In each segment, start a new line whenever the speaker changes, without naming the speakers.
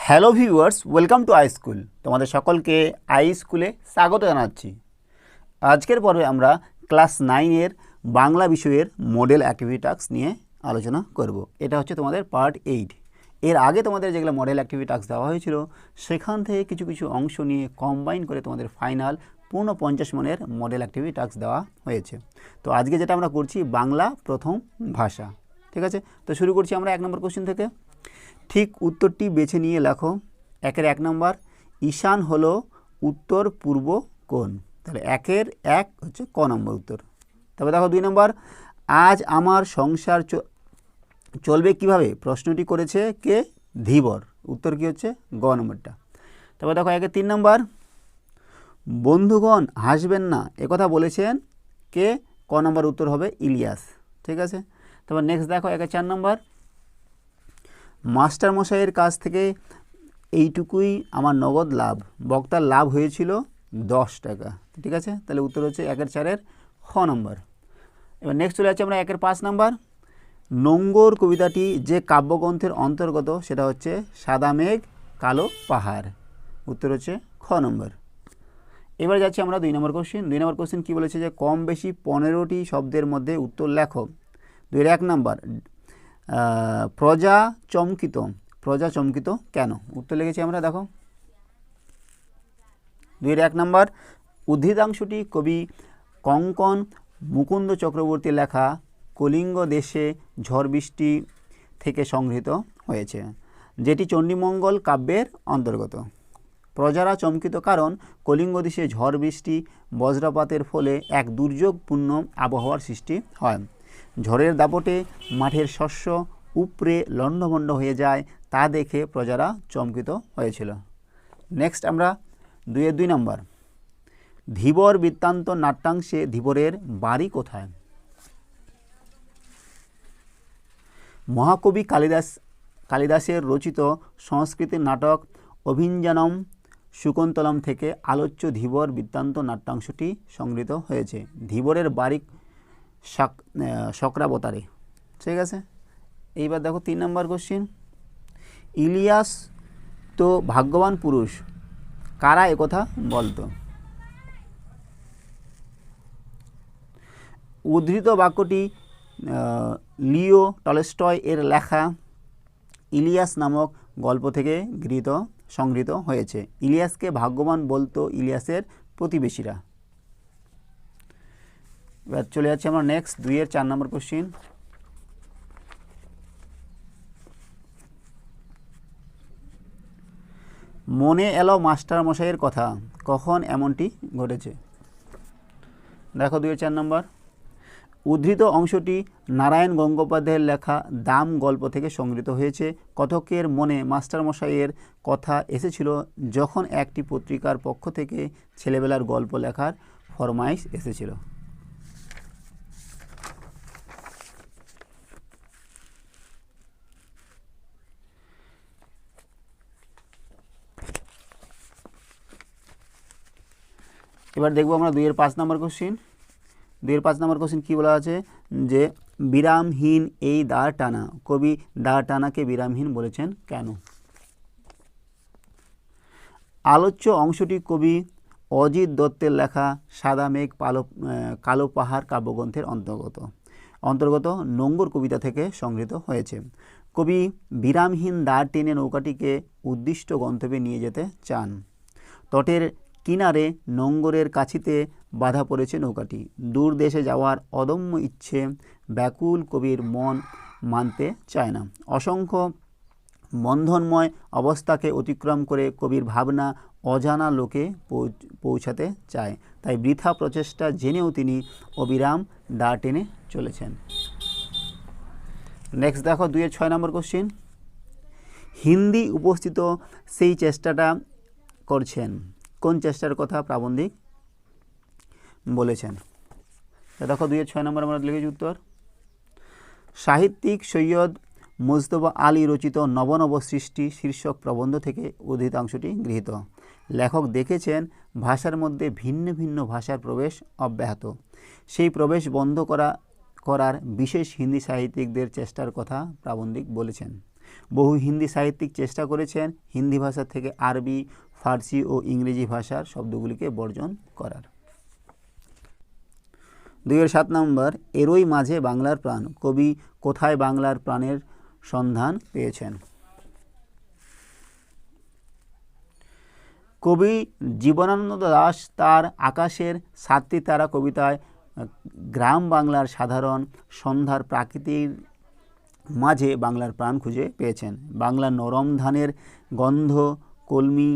Hello viewers, welcome to I school. তোমাদের সকলকে I স্কুলে স্বাগত জানাচ্ছি। আজকের পর্বে আমরা ক্লাস 9-এর বাংলা বিষয়ের মডেল অ্যাক্টিভিটি টাস্ক নিয়ে আলোচনা করব। এটা হচ্ছে তোমাদের পার্ট 8। এর আগে তোমাদের যেগুলো মডেল অ্যাক্টিভিটি টাস্ক দেওয়া হয়েছিল সেখান থেকে কিছু কিছু অংশ নিয়ে কম্বাইন করে তোমাদের ফাইনাল পূর্ণ 50 মনের মডেল অ্যাক্টিভিটি টাস্ক দেওয়া হয়েছে। তো আজকে যেটা আমরা করছি বাংলা প্রথম ভাষা, ঠিক আছে? তো শুরু করছি আমরা 1 নম্বর কোশ্চেন থেকে। ঠিক উত্তরটি বেছে নিয়ে লেখো। 1 নম্বর, ঈশান হলো উত্তর পূর্ব কোণ। তাহলে 1 হচ্ছে ক নম্বর উত্তর। তবে দেখো 2 নম্বর, আজ আমার সংসার চলবে কিভাবে? প্রশ্নটি করেছে কে? ধীবর। উত্তর কি হচ্ছে? গ নম্বরটা। তবে দেখো 3 নম্বর, বন্ধুগণ হাসবেন না একথা বলেছেন কে? ক নম্বর উত্তর হবে ইলিয়াস, ঠিক আছে? তারপর নেক্সট দেখো 4 নম্বর, মাস্টার মশাইয়ের কাছ থেকে এইটুকুই আমার নগদ লাভ। বক্তার লাভ হয়েছিল 10 টাকা, ঠিক আছে? তাহলে উত্তর হচ্ছে 1-4 খ নম্বর। এবার নেক্সট চলে যাচ্ছে আমরা 5 নম্বর, নোঙ্গর কবিতাটি যে কাব্যগ্রন্থের অন্তর্গত সেটা হচ্ছে সাদা মেঘ কালো পাহাড়। উত্তর হচ্ছে খ নম্বর। এবার যাচ্ছি আমরা 2 নম্বর কোশ্চেন। 2 নম্বর কোশ্চেন কী বলেছে? যে কম বেশি 15টি শব্দের মধ্যে উত্তর লেখো। 1 নম্বর, প্রজা চমকিত। প্রজা চমকিত কেন? উত্তর লিখেছি আমরা, দেখো 1 নম্বর, উদ্ধৃতাংশটি কবি কঙ্কন মুকুন্দ চক্রবর্তী লেখা কলিঙ্গ দেশে ঝড় বৃষ্টি থেকে সংগৃহীত হয়েছে, যেটি চণ্ডীমঙ্গল কাব্যের অন্তর্গত। প্রজারা চমকিত কারণ কলিঙ্গ দেশে ঝড় বৃষ্টি বজ্রপাতের ফলে এক দুর্যোগপূর্ণ আবহাওয়ার সৃষ্টি হয়। ঝড়ের দাপটে মাঠের শস্য উপড়ে লণ্ডভণ্ড হয়ে যায়, তা দেখে প্রজারা চমকিত হয়েছিল। নেক্সট আমরা 2 নম্বর, ধীবর বৃত্তান্ত নাট্যাংশে ধীবরের বাড়ি কোথায়? মহাকবি কালিদাসের রচিত সংস্কৃতের নাটক অভিজ্ঞানম শকুন্তলম থেকে আলোচ্য ধীবর বৃত্তান্ত নাট্যাংশটি সংগৃহীত হয়েছে। ধীবরের বাড়ি চক্রাবতারে, ঠিক আছে? এইবার দেখো 3 নম্বর কোশ্চেন, ইলিয়াস তো ভাগ্যবান পুরুষ, কারা একথা বলতো? উদ্ধৃত বাক্যটি লিও টলস্টয় এর লেখা ইলিয়াস নামক গল্প থেকে সংগৃহীত হয়েছে। ইলিয়াসকে ভাগ্যবান বলতো ইলিয়াসের প্রতিবেশীরা। এবার চলে যাচ্ছে আমরা নেক্সট 2-4 নম্বর কোশ্চেন। মনে এলো মাস্টার মশাইয়ের কথা, কখন এমনটি ঘটেছে? দেখো 2-4 নম্বর, উদ্ধৃত অংশটি নারায়ণ গঙ্গোপাধ্যায়ের লেখা দাম গল্প থেকে সংগৃহীত হয়েছে। কথকের মনে মাস্টার মশাইয়ের কথা এসেছিল যখন একটি পত্রিকার পক্ষ থেকে ছেলেবেলার গল্প লেখার ফরমাইশ এসেছিল। এবার দেখবো আমরা 2-5 নম্বর কোশ্চিন। 2-5 নম্বর কোশ্চিন কী বলা আছে? যে বিরামহীন এই দ্বার টানা, কবি দ্বার টানাকে বিরামহীন বলেছেন কেন? আলোচ্য অংশটি কবি অজিত দত্তের লেখা সাদা মেঘ কালো পাহাড় কাব্যগ্রন্থের অন্তর্গত নোঙ্গর কবিতা থেকে সংগৃহীত হয়েছে। কবি বিরামহীন দ্বার টেনে নৌকাটিকে উদ্দিষ্ট গন্তব্যে নিয়ে যেতে চান। তটের কিনারে নোঙ্গরের কাছিতে বাধা পড়েছে নৌকাটি। দূর দেশে যাওয়ার অদম্য ইচ্ছে ব্যাকুল কবির মন মানতে চায় না। অসংখ্য বন্ধনময় অবস্থাকে অতিক্রম করে কবির ভাবনা অজানা লোকে পৌঁছাতে চায়, তাই বৃথা প্রচেষ্টা জেনেও তিনি অবিরাম দাঁড় টেনে চলেছেন। নেক্সট দেখো 2-6 নম্বর কোশ্চিন, হিন্দি উপস্থিত সেই চেষ্টাটা করছেন, কোন চেষ্টার কথা প্রাবন্ধিক বলেছেন? দেখো 2-6 নম্বর আমরা লিখেছি উত্তর। সাহিত্যিক সৈয়দ মুজতবা আলী রচিত নব নব সৃষ্টি শীর্ষক প্রবন্ধ থেকে উদ্ধৃতাংশটি গৃহীত। লেখক দেখেছেন ভাষার মধ্যে ভিন্ন ভিন্ন ভাষার প্রবেশ অব্যাহত, সেই প্রবেশ বন্ধ করার বিশেষ হিন্দি সাহিত্যিকদের চেষ্টার কথা প্রাবন্ধিক বলেছেন। বহু হিন্দি সাহিত্যিক চেষ্টা করেছেন হিন্দি ভাষা থেকে আরবি, ফার্সি ও ইংরেজি ভাষার শব্দগুলিকে বর্জন করার। 2-7 নম্বর, এরই মাঝে বাংলার প্রাণ। কবি কোথায় বাংলার প্রাণের সন্ধান পেয়েছেন? কবি জীবনানন্দ দাশ তার আকাশের 7টি তারা কবিতায় গ্রাম বাংলার সাধারণ সন্ধ্যার প্রাকৃতির মাঝে বাংলার প্রাণ খুঁজে পেয়েছেন। বাংলার নরম ধানের গন্ধ, কলমি,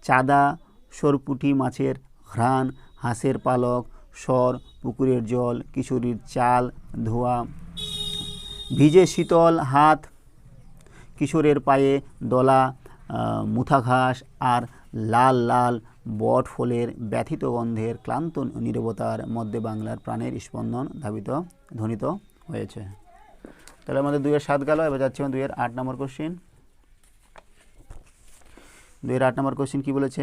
চাঁদা, সরপুঁটি মাছের ঘ্রাণ, হাঁসের পালক, স্বর, পুকুরের জল, কিশোরীর চাল ধোয়া, ভিজে শীতল হাত, কিশোরের পায়ে দলা মুথা ঘাস আর লাল লাল বট ফলের ব্যথিত গন্ধের ক্লান্ত নীরবতার মধ্যে বাংলার প্রাণের স্পন্দন ধ্বনিত হয়েছে। তাহলে আমাদের 2-7 গেল। এবার যাচ্ছি 2-8 নম্বর কোশ্চিন। 2-8 নম্বর কোশ্চিন কী বলেছে?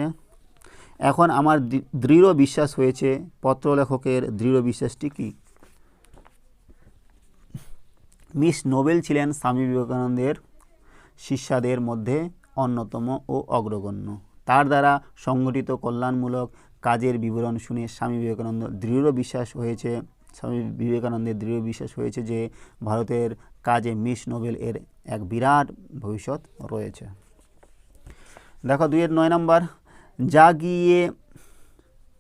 এখন আমার দৃঢ় বিশ্বাস হয়েছে। পত্রলেখকের দৃঢ় বিশ্বাসটি কী? মিস নোবেল ছিলেন স্বামী বিবেকানন্দের শিষ্যাদের মধ্যে অন্যতম ও অগ্রগণ্য। তার দ্বারা সংগঠিত কল্যাণমূলক কাজের বিবরণ শুনে স্বামী বিবেকানন্দের দৃঢ় বিশ্বাস হয়েছে যে ভারতের কাজে মিস নোবেল এর এক বিরাট ভবিষ্যৎ রয়েছে। দেখো 2-9 নম্বর, যা গিয়ে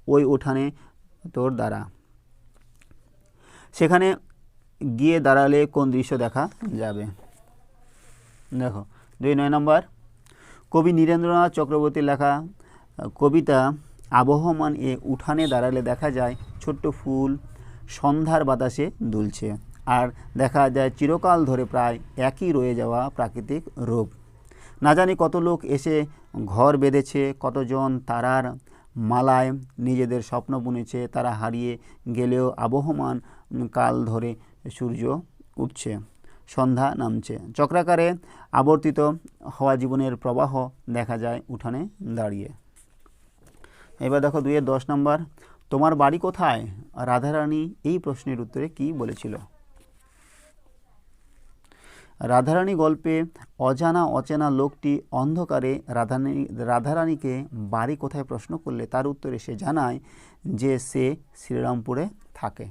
ওই উঠানে তোর দ্বারা। সেখানে গিয়ে দাঁড়ালে কোন দৃশ্য দেখা যাবে? দেখো 2-9 নম্বর, কবি নীরেন্দ্রনাথ চক্রবর্তীর লেখা কবিতা আবহমান এ উঠানে দাঁড়ালে দেখা যায় ছোট্ট ফুল সন্ধ্যার বাতাসে দুলছে, আর দেখা যায় চিরকাল ধরে প্রায় একই রয়ে যাওয়া প্রাকৃতিক রূপ। না জানি কত লোক এসে ঘর বেঁধেছে, কতজন তারার মালায় নিজেদের স্বপ্ন বুনেছে। তারা হারিয়ে গেলেও আবহমান কাল ধরে সূর্য উঠছে, সন্ধ্যা নামছে, চক্রাকারে আবর্তিত হওয়া জীবনের প্রবাহ দেখা যায় উঠানে দাঁড়িয়ে। এবার দেখো 2-10 নম্বর, তোমার বাড়ি কোথায়? রাধারানী এই প্রশ্নের উত্তরে কি বলেছিল? রাধারানী গল্পে অজানা অচেনা লোকটি অন্ধকারে রাধারানীকে বাড়ি কোথায় প্রশ্ন করলে তার উত্তরে সে জানায় যে সে শ্রীরামপুরে থাকে।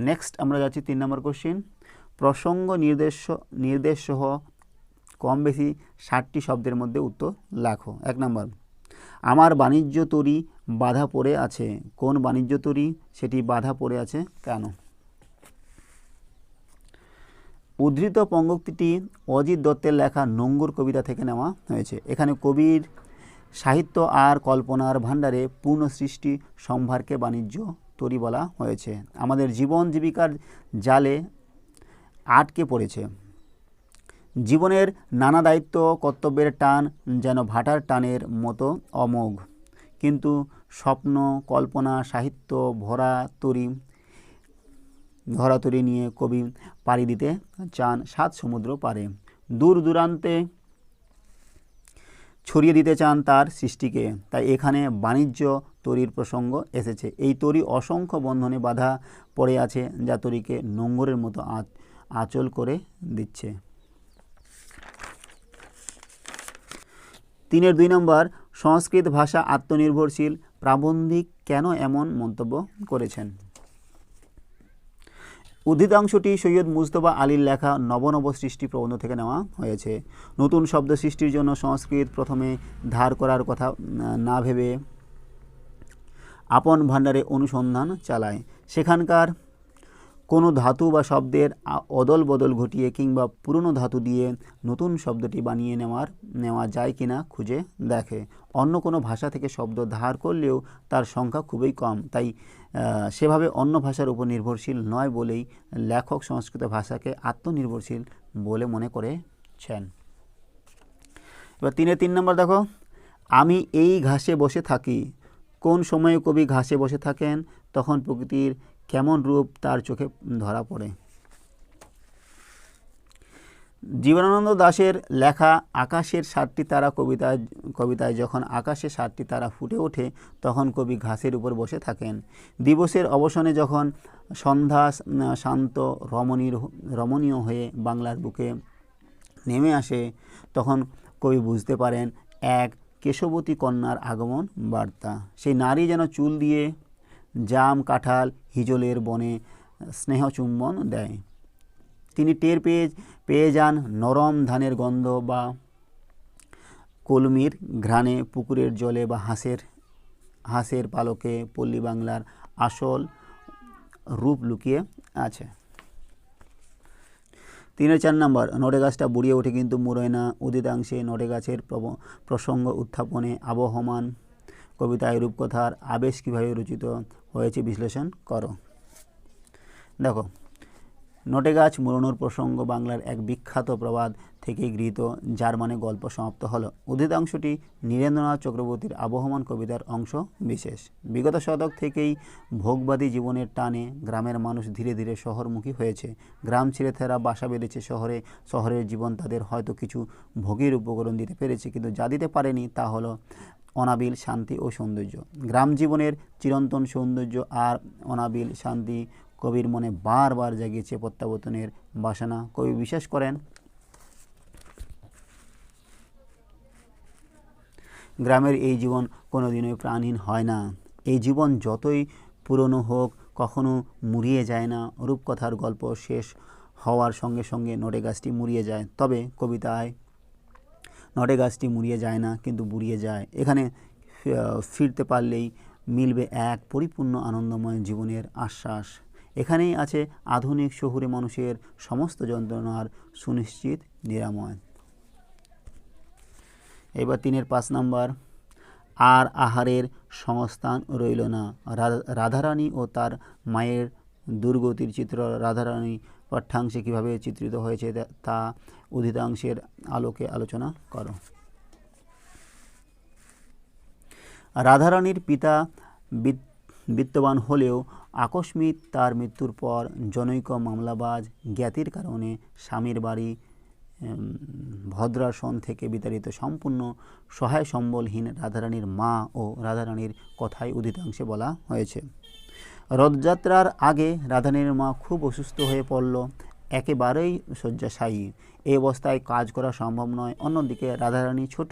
নেক্সট আমরা যাচ্ছি 3 নম্বর কোশ্চিন। প্রসঙ্গ নির্দেশ সহ কম বেশি 60টি শব্দের মধ্যে উত্তর লেখো। 1 নম্বর, আমার বাণিজ্য তরী বাধা পড়ে আছে। কোন বাণিজ্য তরী? সেটি বাধা পড়ে আছে কেন? উদ্ধৃত পঙ্ক্তিটি অজিত দত্তের লেখা নোঙ্গর কবিতা থেকে নেওয়া হয়েছে। এখানে কবির সাহিত্য আর কল্পনার ভাণ্ডারে পূর্ণ সৃষ্টি সম্ভারকে বাণিজ্য তরী বলা হয়েছে। আমাদের জীবন জীবিকার জালে আটকে পড়েছে। জীবনের নানা দায়িত্ব কর্তব্যের টান যেন ভাটার টানের মতো অমোঘ, কিন্তু স্বপ্ন কল্পনা সাহিত্য ভরা তরী নিয়ে কবি পাড়ি দিতে চান 7 সমুদ্র পারে। দূর দূরান্তে ছড়িয়ে দিতে চান তার সৃষ্টিকে। তাই এখানে বাণিজ্য তরীর প্রসঙ্গ এসেছে। এই তরী অসংখ্য বন্ধনে বাধা পড়ে আছে, যা তরীকে নোঙ্গরের মতো আঁচল করে দিচ্ছে। 3-2 নম্বর, সংস্কৃত ভাষা আত্মনির্ভরশীল প্রাবন্ধিক কেন এমন মন্তব্য করেছেন? উদ্ধৃতাংশটি সৈয়দ মুজতবা আলীর লেখা নব সৃষ্টি প্রবন্ধ থেকে নেওয়া হয়েছে। নতুন শব্দ সৃষ্টির জন্য সংস্কৃত প্রথমে ধার করার কথা না ভেবে আপন ভাণ্ডারে অনুসন্ধান চালায়। সেখানকার কোনো ধাতু বা শব্দের অদল বদল ঘটিয়ে কিংবা পুরনো ধাতু দিয়ে নতুন শব্দটি বানিয়ে নেওয়া যায় কিনা খুঁজে দেখে। অন্য কোনো ভাষা থেকে শব্দ ধার করলেও তার সংখ্যা খুবই কম, তাই সেভাবে অন্য ভাষার উপর নির্ভরশীল নয় বলেই লেখক সংস্কৃত ভাষাকে আত্মনির্ভরশীল বলে মনে করেছেন। এবার 3 নম্বর দেখো, আমি এই ঘাসে বসে থাকি। কোন সময়ে কবি ঘাসে বসে থাকেন? তখন প্রকৃতির কেমন রূপ তার চোখে ধরা পড়ে? জীবনানন্দ দাশের লেখা আকাশের 7টি তারা কবিতায় যখন আকাশে 7টি তারা ফুটে ওঠে তখন কবি ঘাসের উপর বসে থাকেন। দিবসের অবসানে যখন সন্ধ্যা শান্ত রমণীয় হয়ে বাংলার বুকে নেমে আসে তখন কবি বুঝতে পারেন এক কেশবতী কন্যার আগমন বার্তা। সেই নারী যেন চুল দিয়ে জাম কাঁঠাল হিজলের বনে স্নেহচুম্বন দেয়। তিনি টের পেয়ে যান নরম ধানের গন্ধ বা কলমির ঘ্রাণে, পুকুরের জলে বা হাঁসের পালকে পল্লী বাংলার আসল রূপ লুকিয়ে আছে। 3-4 নম্বর, নটে গাছটা বুড়িয়ে ওঠে কিন্তু মুড়োয় না। উদিতাংশে নটে গাছের প্রসঙ্গ উত্থাপনে আবহমান কবিতায় রূপকথার আবেশ কীভাবে রচিত হয়েছে বিশ্লেষণ করো। দেখো, নটে গাছ মুড়োনোর প্রসঙ্গ বাংলার এক বিখ্যাত প্রবাদ থেকে গৃহীত, যার মানে গল্প সমাপ্ত হলো। উদিতাংশটি নীরেন্দ্রনাথ চক্রবর্তীর আবহমান কবিতার অংশ বিশেষ। বিগত শতক থেকেই ভোগবাদী জীবনের টানে গ্রামের মানুষ ধীরে ধীরে শহরমুখী হয়েছে। গ্রাম ছেড়ে তারা বাসা বেঁধেছে শহরে। শহরের জীবন তাদের হয়তো কিছু ভোগের উপকরণ দিতে পেরেছে, কিন্তু যা দিতে পারেনি তা হলো অনাবিল শান্তি ও সৌন্দর্য। গ্রাম জীবনের চিরন্তন সৌন্দর্য আর অনাবিল শান্তি কবির মনে বারবার জাগিয়েছে প্রত্যাবর্তনের বাসনা। কবি বিশ্বাস করেন গ্রামের এই জীবন কোনোদিনই প্রাণহীন হয় না। এই জীবন যতই পুরনো হোক কখনো মুড়িয়ে যায় না। রূপকথার গল্প শেষ হওয়ার সঙ্গে সঙ্গে নটে গাছটি মুড়িয়ে যায়, তবে কবিতায় নটে গাছটি মুড়িয়ে যায় না, কিন্তু বুড়িয়ে যায়। এখানে ফিরতে পারলেই মিলবে এক পরিপূর্ণ আনন্দময় জীবনের আশ্বাস। এখানেই আছে আধুনিক শহুরে মানুষের সমস্ত যন্ত্রণার সুনিশ্চিত নিরাময়। এবার 3-5 নম্বর, আর আহারের সংস্থান রইল না। রাধারানী ও তার মায়ের দুর্গতির চিত্র রাধারানী পাঠ্যাংশে কীভাবে চিত্রিত হয়েছে তা উদিতাংশের আলোকে আলোচনা করো। রাধারানীর পিতা বিত্তবান হলেও আকস্মিক তার মৃত্যুর পর জনৈক মামলাবাজ জ্ঞাতির কারণে স্বামীর বাড়ি ভদ্রাসন থেকে বিতাড়িত সম্পূর্ণ সহায় সম্বলহীন রাধারানীর মা ও রাধারানীর কথাই উদিতাংশে বলা হয়েছে। রথযাত্রার আগে রাধারানীর মা খুব অসুস্থ হয়ে পড়ল, একেবারেই শয্যাশায়ী। এই অবস্থায় কাজ করা সম্ভব নয়। অন্যদিকে রাধারানী ছোট,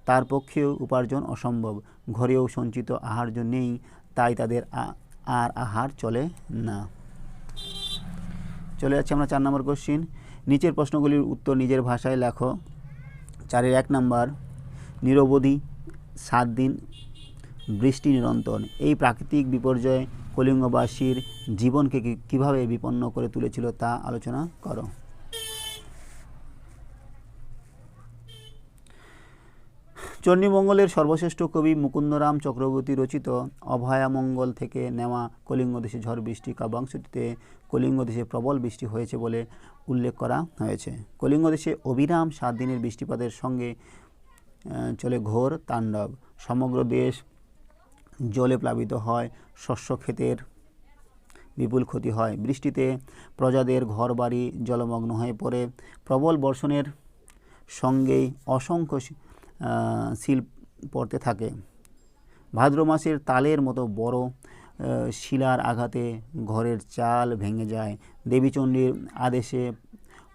তার পক্ষেও উপার্জন অসম্ভব। ঘরেও সঞ্চিত আহার্য নেই, তাই তাদের আর আহার চলে না। চলে যাচ্ছে আমরা 4 নম্বর কোশ্চিন। নিচের প্রশ্নগুলির উত্তর নিজের ভাষায় লেখো। 4-1 নম্বর, নিরবধি 7 দিন বৃষ্টি নিরন্তর। এই প্রাকৃতিক বিপর্যয় কলিঙ্গবাসীর জীবনকে কীভাবে বিপন্ন করে তুলেছিল তা আলোচনা করো। চণ্ডীমঙ্গলের সর্বশ্রেষ্ঠ কবি মুকুন্দরাম চক্রবর্তী রচিত অভয়ামঙ্গল থেকে নেওয়া কলিঙ্গ দেশে ঝড় বৃষ্টি কাব্যাংশটিতে কলিঙ্গ দেশে প্রবল বৃষ্টি হয়েছে বলে উল্লেখ করা হয়েছে। কলিঙ্গ দেশে অবিরাম 7 দিনের বৃষ্টিপাতের সঙ্গে চলে ঘোর তাণ্ডব। সমগ্র দেশ জলে প্লাবিত হয়, শস্য ক্ষেতের বিপুল ক্ষতি হয়। বৃষ্টিতে প্রজাদের ঘরবাড়ি জলমগ্ন হয়ে পড়ে। প্রবল বর্ষণের সঙ্গেই অসংখ্য শিল পড়তে থাকে। ভাদ্র মাসের তালের মতো বড় শিলার আঘাতে ঘরের চাল ভেঙে যায়। দেবীচণ্ডীর আদেশে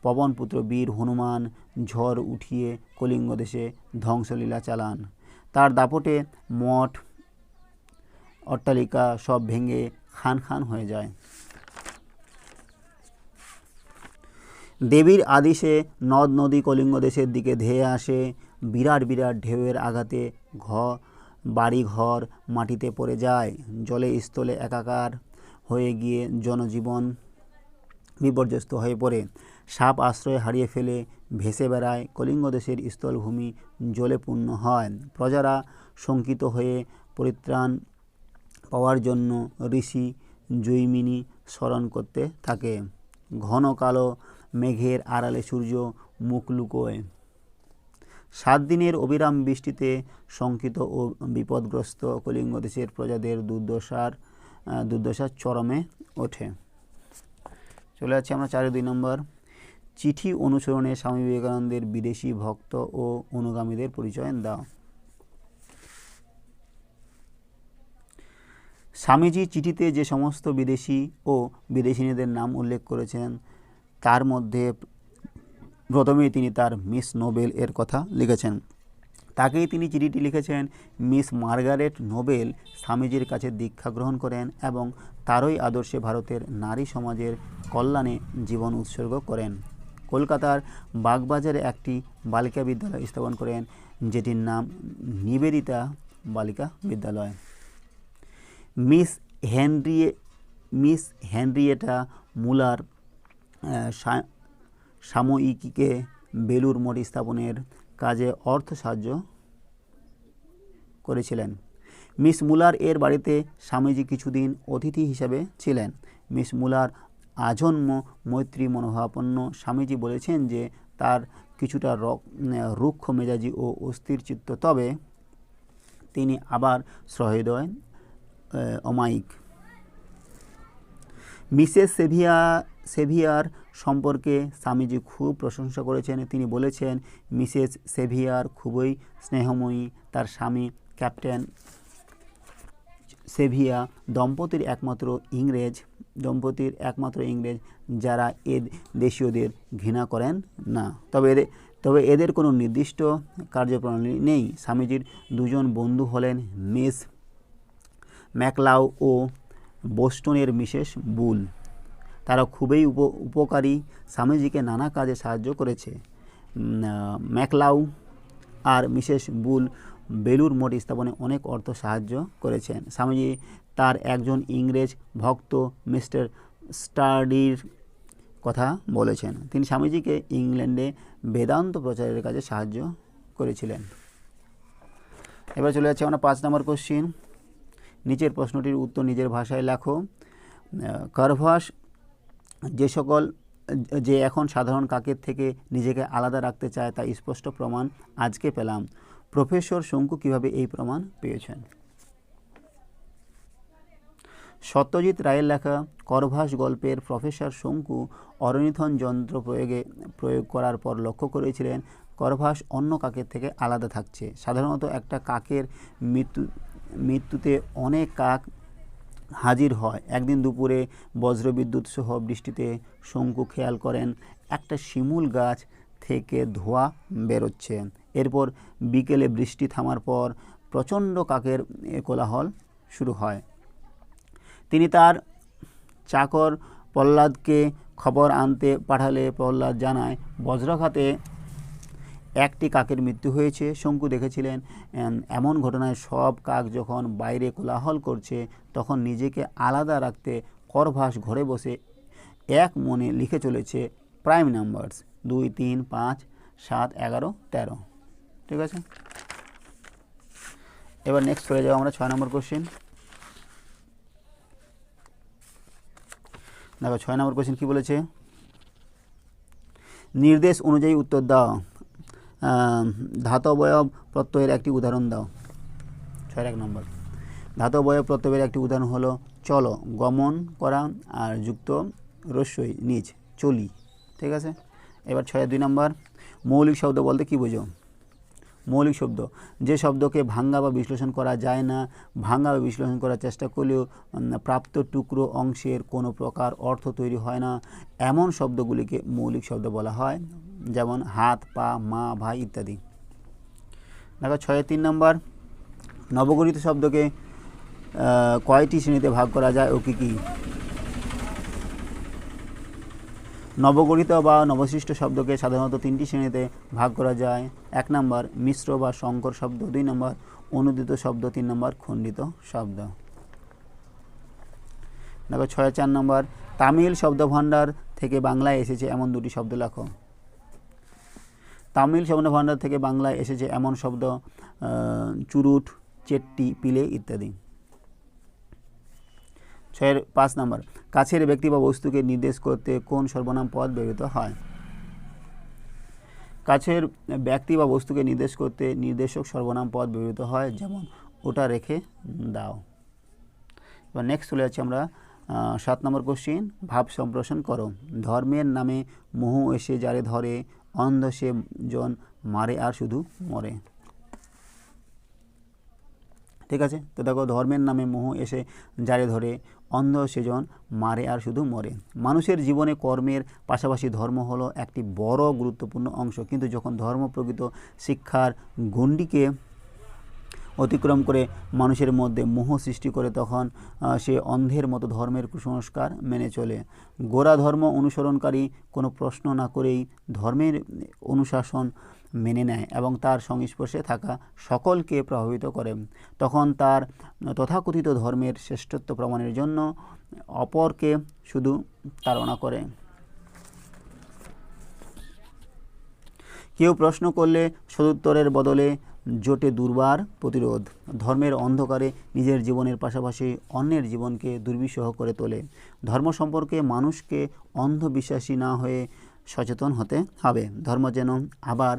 পবনপুত্র বীর হনুমান ঝড় উঠিয়ে কলিঙ্গ দেশে ধ্বংসলীলা চালান। তার দাপটে মঠ অট্টালিকা সব ভেঙে খান খান হয়ে যায়। দেবীর আদেশে নদ নদী কলিঙ্গ দেশের দিকে ধেয়ে আসে। বিরাট বিরাট ঢেউয়ের আঘাতে বাড়িঘর মাটিতে পড়ে যায়। জলে স্থলে একাকার হয়ে গিয়ে জনজীবন বিপর্যস্ত হয়ে পড়ে। সাপ আশ্রয় হারিয়ে ফেলে ভেসে বেড়ায়। কলিঙ্গ দেশের স্থলভূমি জলে পূর্ণ হয়। প্রজারা শঙ্কিত হয়ে পরিত্রাণ পাওয়ার জন্য ঋষি জৈমিনী স্মরণ করতে থাকে। ঘন কালো মেঘের আড়ালে সূর্য মুখ লুকোয়। 7 দিনের অবিরাম বৃষ্টিতে শঙ্কিত ও বিপদগ্রস্ত কলিঙ্গ দেশের প্রজাদের দুর্দশার চরমে ওঠে। চলে যাচ্ছি আমরা 4-2 নম্বর। চিঠি অনুসরণে স্বামী বিবেকানন্দের বিদেশি ভক্ত ও অনুগামীদের পরিচয় দাও। স্বামীজি চিঠিতে যে সমস্ত বিদেশি ও বিদেশিনীদের নাম উল্লেখ করেছেন তার মধ্যে প্রথমেই তিনি তার মিস নোবেল এর কথা লিখেছেন। তাকেই তিনি চিঠিটি লিখেছেন। মিস মার্গারেট নোবেল স্বামীজির কাছে দীক্ষা গ্রহণ করেন এবং তারই আদর্শে ভারতের নারী সমাজের কল্যাণে জীবন উৎসর্গ করেন। কলকাতার বাগবাজারে একটি বালিকা বিদ্যালয় স্থাপন করেন, যেটির নাম নিবেদিতা বালিকা বিদ্যালয়। মিস হেনরিয়েটা মুলার সাময়িকীকে বেলুর মঠ স্থাপনের কাজে অর্থ সাহায্য করেছিলেন। মিস মুলার এর বাড়িতে স্বামীজি কিছুদিন অতিথি হিসাবে ছিলেন। মিস মুলার আজন্ম মৈত্রী মনোভাবাপন্ন। স্বামীজি বলেছেন যে তার কিছুটা রুক্ষ মেজাজি ও অস্থির চিত্ত, তবে তিনি আবার সহৃদয় অমায়িক। মিসেস সেভিয়ার সম্পর্কে স্বামীজি খুব প্রশংসা করেছেন। তিনি বলেছেন, মিসেস সেভিয়ার খুবই স্নেহময়ী। তার স্বামী ক্যাপ্টেন সেভিয়া দম্পতির একমাত্র ইংরেজ যারা দেশীয়দের ঘৃণা করেন না, তবে এদের কোনো নির্দিষ্ট কার্যপ্রণালী নেই। স্বামীজির দুজন বন্ধু হলেন মিস ম্যাকলাউ ও বোস্টনের মিসেস বুল। তারা খুবই উপকারী, স্বামীজিকে নানা কাজে সাহায্য করেছে। ম্যাকলাউ আর মিসেস বুল বেলুর মঠ স্থাপনে অনেক অর্থ সাহায্য করেছেন। স্বামীজি তার একজন ইংরেজ ভক্ত মিস্টার স্টার্ডির কথা বলেছেন। তিনি স্বামীজিকে ইংল্যান্ডে বেদান্ত প্রচারের কাজে সাহায্য করেছিলেন। এবার চলে যাচ্ছে আমরা 5 নম্বর কোশ্চিন। নিচের প্রশ্নটির উত্তর নিজের ভাষায় লেখো। কারভাস যে এখন সাধারণ কাকের থেকে নিজেকে আলাদা রাখতে চায় তা স্পষ্ট প্রমাণ আজকে পেলাম। প্রফেসর শঙ্কু কিভাবে এই প্রমাণ পেয়েছেন? সত্যজিৎ রায়ের লেখা করভাস গল্পের প্রফেসর শঙ্কু অরনিথন যন্ত্র প্রয়োগ করার পর লক্ষ্য করেছিলেন করভাস অন্য কাকের থেকে আলাদা থাকছে। সাধারণত একটা কাকের মৃত্যুতে অনেক কাক হাজির হয়। একদিন দুপুরে বজ্রবিদ্যুৎ সহ বৃষ্টিতে শঙ্কু খেয়াল করেন একটা শিমুল গাছ থেকে ধোঁয়া বেরোচ্ছে। এরপর বিকেলে বৃষ্টি থামার পর প্রচণ্ড কাকের কোলাহল শুরু হয়। তিনি তার চাকর প্রহ্লাদকে খবর আনতে পাঠালে প্রহ্লাদ জানায় বজ্রাঘাতে একটি কাকের মৃত্যু হয়েছে। শঙ্কু দেখেছিলেন এমন ঘটনায় সব কাক যখন বাইরে কোলাহল করছে তখন নিজেকে আলাদা রাখতে করভাস ঘরে বসে এক মনে লিখে চলেছে প্রাইম নাম্বারস 2, 3, 5, 7, 11, 13। ঠিক আছে, এবার নেক্সট চলে যাবো আমরা 6 নম্বর কোশ্চেন। দেখো 6 নম্বর কোশ্চেন কী বলেছে, নির্দেশ অনুযায়ী উত্তর দাও। ধাতবয়ব প্রত্যয়ের একটি উদাহরণ দাও। 6 নম্বর ধাতবয়ব প্রত্যয়ের একটি উদাহরণ হলো চলো, গমন করা আর যুক্ত রস্যই নিচ চলি। ঠিক আছে, এবার 6 নম্বর মৌলিক শব্দ বলতে কী বোঝো? মৌলিক শব্দ যে শব্দকে ভাঙা বা বিশ্লেষণ করা যায় না, ভাঙা বা বিশ্লেষণ করার চেষ্টা করলেও প্রাপ্ত টুকরো অংশের কোনো প্রকার অর্থ তৈরি হয় না, এমন শব্দগুলিকে মৌলিক শব্দ বলা হয়, যেমন হাত, পা, মা, ভাই ইত্যাদি। দেখো 6 নম্বর নবগঠিত শব্দকে কয়টি শ্রেণীতে ভাগ করা যায় ও কী কী? নবগঠিত বা নবসৃষ্ট শব্দকে সাধারণত 3টি শ্রেণীতে ভাগ করা যায়। 1 নম্বর মিশ্র বা সংকর শব্দ, 2 নম্বর অনুদিত শব্দ, 3 নম্বর খণ্ডিত শব্দ। দেখো 4 নম্বর তামিল শব্দভাণ্ডার থেকে বাংলায় এসেছে এমন 2টি শব্দ লেখো। তামিল শব্দভাণ্ডার থেকে বাংলায় এসেছে এমন শব্দ চুরুট, চেট্টি, পিলে ইত্যাদি। 5 নম্বর কাছের ব্যক্তি বা বস্তুকে নির্দেশ করতে কোন সর্বনাম পদ ব্যবহৃত হয়? কাছের ব্যক্তি বা বস্তুকে নির্দেশ করতে নির্দেশক সর্বনাম পদ ব্যবহৃত হয়, যেমন ওটা রেখে দাও। এবার নেক্সট চলে যাচ্ছি আমরা 7 নম্বর কোশ্চিন, ভাব সম্প্রসারণ করো। ধর্মের নামে মোহ এসে যারে ধরে, অন্ধ সে জন মারে আর শুধু মরে। ঠিক আছে, তো দেখো ধর্মের নামে মোহ এসে যারে ধরে, অন্ধ সেজন মারে আর শুধু মরে। মানুষের জীবনে কর্মের পাশাপাশি ধর্ম হলো একটি বড় গুরুত্বপূর্ণ অংশ, কিন্তু যখন ধর্ম প্রকৃত শিক্ষার গণ্ডিকে অতিক্রম করে মানুষের মধ্যে মোহ সৃষ্টি করে, তখন সে অন্ধের মতো ধর্মের কুসংস্কার মেনে চলে। গোঁড়া ধর্ম অনুসরণকারী কোনো প্রশ্ন না করেই ধর্মের অনুশাসন মেনে নেয় এবং তার সংস্পর্শে থাকা সকলকে প্রভাবিত করে। তখন তার তথাকথিত ধর্মের শ্রেষ্ঠত্ব প্রমাণের জন্য অপরকে শুধু তাড়না করে। কেউ প্রশ্ন করলে সদুত্তরের বদলে জোটে দুর্বার প্রতিরোধ। ধর্মের অন্ধকারে নিজের জীবনের পাশাপাশি অন্যের জীবনকে দুর্বিষহ করে তোলে। ধর্ম সম্পর্কে মানুষকে অন্ধবিশ্বাসী না হয়ে সচেতন হতে হবে। ধর্ম যেন আবার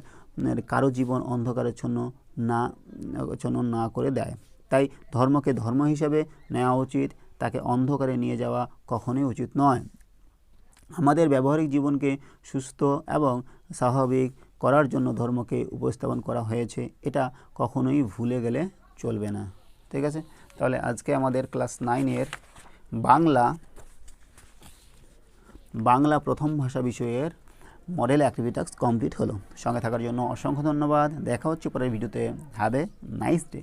কারো জীবন অন্ধকারাচ্ছন্ন না করে দেয়। তাই ধর্মকে ধর্ম হিসাবে নেওয়া উচিত, তাকে অন্ধকারে নিয়ে যাওয়া কখনোই উচিত নয়। আমাদের ব্যবহারিক জীবনকে সুস্থ এবং স্বাভাবিক করার জন্য ধর্মকে উপস্থাপন করা হয়েছে, এটা কখনোই ভুলে গেলে চলবে না। ঠিক আছে, তাহলে আজকে আমাদের ক্লাস 9-এর বাংলা প্রথম ভাষা বিষয়ের মডেল অ্যাক্টিভিটি টাস্ক কমপ্লিট হলো। সঙ্গে থাকার জন্য অসংখ্য ধন্যবাদ। দেখা হচ্ছে পরের ভিডিওতে। Have a nice day.